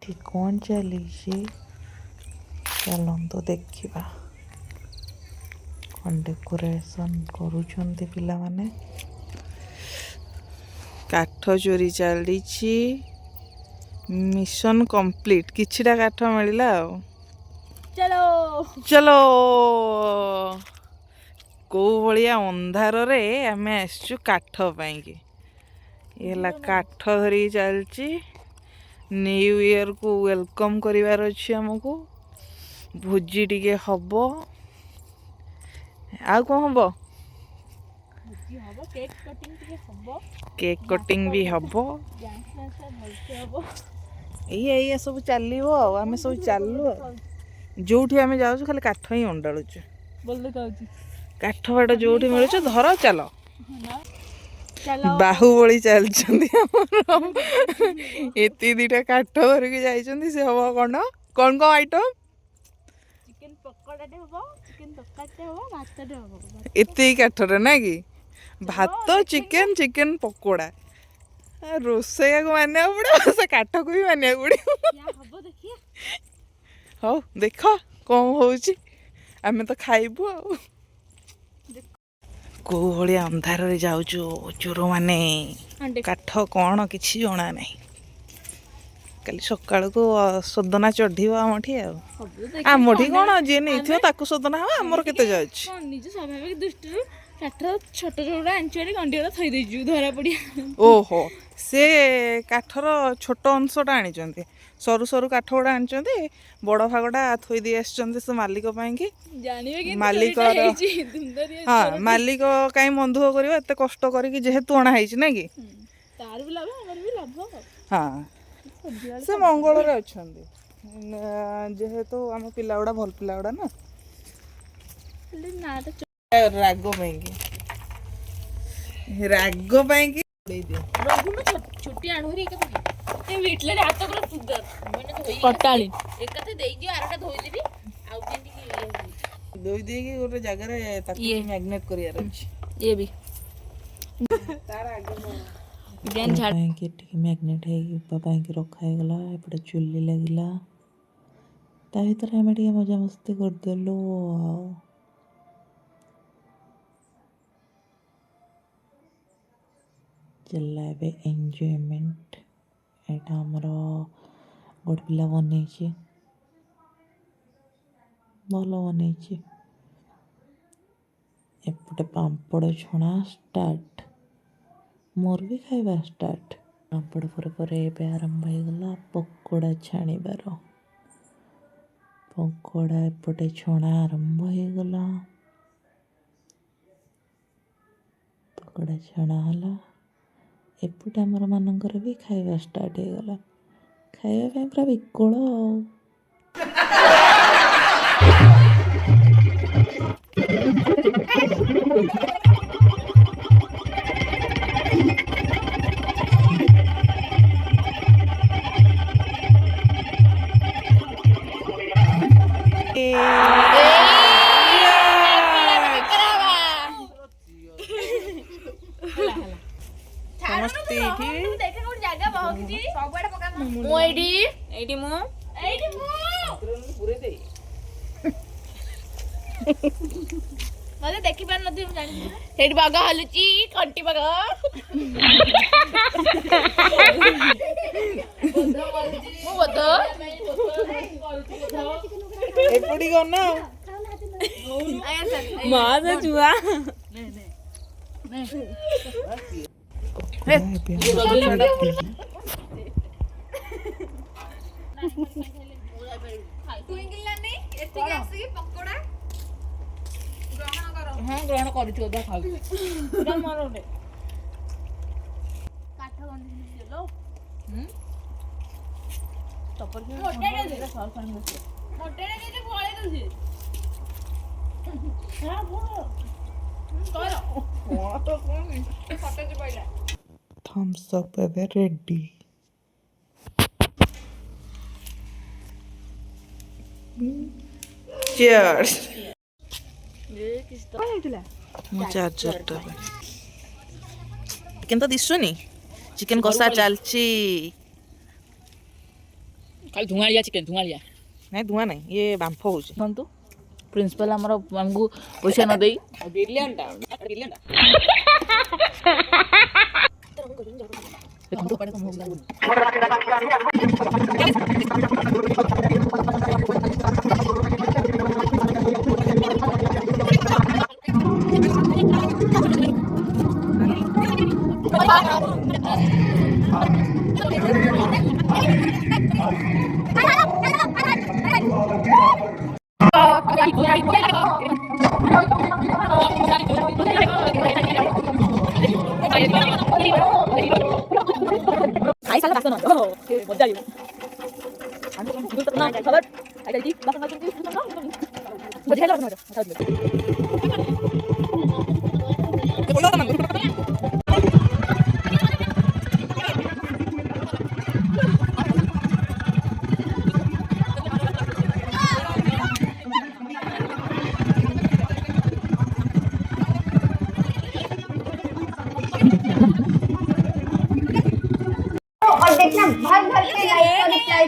ठीक कौन चली चलतु देखा कौन डेकोरेशन करुछंती पिला माने। काठ चोरी चली मिशन कंप्लीट किछिटा काठ मिलला। चलो चलो को भलिया अंधार रे आमे आसचु काठ पाई ये काठ धरी चलची न्यू ईयर को वेलकम करिवार अछि हमको। भोजी टिके हबो आ को हबो केक कटिंग भी हबो ये सब चलिबो। आमे सब चललु जोठी आमे जाउछु खाली काठ ही अंडाळुछु काठ फाट जोठी मिलुछु धर चलो बाहुबली चलछंती एती दिटा काठ धरिक जाइछंती से हबो कोन कोन को आइटम चिकन पकोड़ा दे हबो चिकन तकाते हबो भात दे हबो एती काठ रे ना कि भात चिकन चिकन पकोड़ा रोसैया को मानिया पड़ो से काठ को भी मानिया पड़ो। हौ देख कौन होउची आमे तो खाइबु आ को भलिया अंधार रे जाउछु चोर माने काठ कौन किछि जणा नाही। काली सकाळ को सदना चढ़ीबो आमठी आ आमठी कौन जे नहीं ताकू सदना हम हमर केते जाउछि निज स्वाभाविक दृष्टि काठ छोट छोटा आंचुरी गंडीरा थई देजु धरा पड़िया। ओहो से काठर छोट अंशटा आनी सरु सरु काठ गुड़ा आनी बड़ भागटा थई दी आसचंती से मालिक कि मालिक हाँ मालिक कहीं मन दुख कर एत कष्ट करेतु अणा ना कि हाँ से मंगल रे अच्छा जेहेतु आम पिला गुड़ा भल पिला गुड़ा ना राग पाई छोटी आणुरी ए वीटले हात कर सुंदर मैंने धोई कटाली एकते देई दियो आरटा धोई देबी आउ जेंती धोई दे के गोटे जगह रे ताकि मैग्नेट करिया अछि ये भी तार आगे ज्ञान झाड़ के टिक मैग्नेट है पापा के रखा है गला एपटे चुल्ली लागिला ता भीतर हम टिके मजा मस्ती कर देलो। चलला ए एंजॉयमेंट एटा हमर गोट पिला बनै छी भलो बनै छी एपटे पांपड़ छुणा स्टार्ट मोर भी खाइबा स्टार्ट पांपड़ पर एबे आरंभ हो गला पकोड़ा छाणीबार पकोड़ा एपटे छुणा आरंभ हो गला पकोड़ा छणा हला एपटे आमर मानकर भी खाइबा स्टार्ट हो गला खाइबा पूरा विकल मले देखि पार नथि हम जानि हेडी बागा हलुची कंटी बागा मु बद एपडी गना मा से जुआ हाँ ग्रहण करिछु ओदा खाउ पुरा मारो दे काठ गंडी लो टपर के मोटे सर खान बस मोटे रे जे बोले दे हां बोलो करो वो तो कोन फोटो जे पहिला थम्स अप एवे रेडी चीयर्स ये किस तो हेतला मो चार्जर टा चिकन तो दिसुनी चिकन कषा चलची ଖାଲି ଧୂଆଳିଆ ଚିକେନ ଧୂଆଳିଆ ନାଇଁ ଧୂଆଁ ନାହିଁ ଇଏ ବାମ୍ଫ ହେଉଛି। ଦେଖନ୍ତୁ ପ୍ରିନ୍ସିପାଲ ଆମର ଆମକୁ ପଇସା ନ ଦେଇ 아이살라 났어 너. 뭔지 알고. 방금 이걸 떴나? 저걸. 아이가 이기. 막상 가지고 이기. 뭐지 해라 그러죠. 자 주. और देखना भर भर के लाइक का रिप्लाई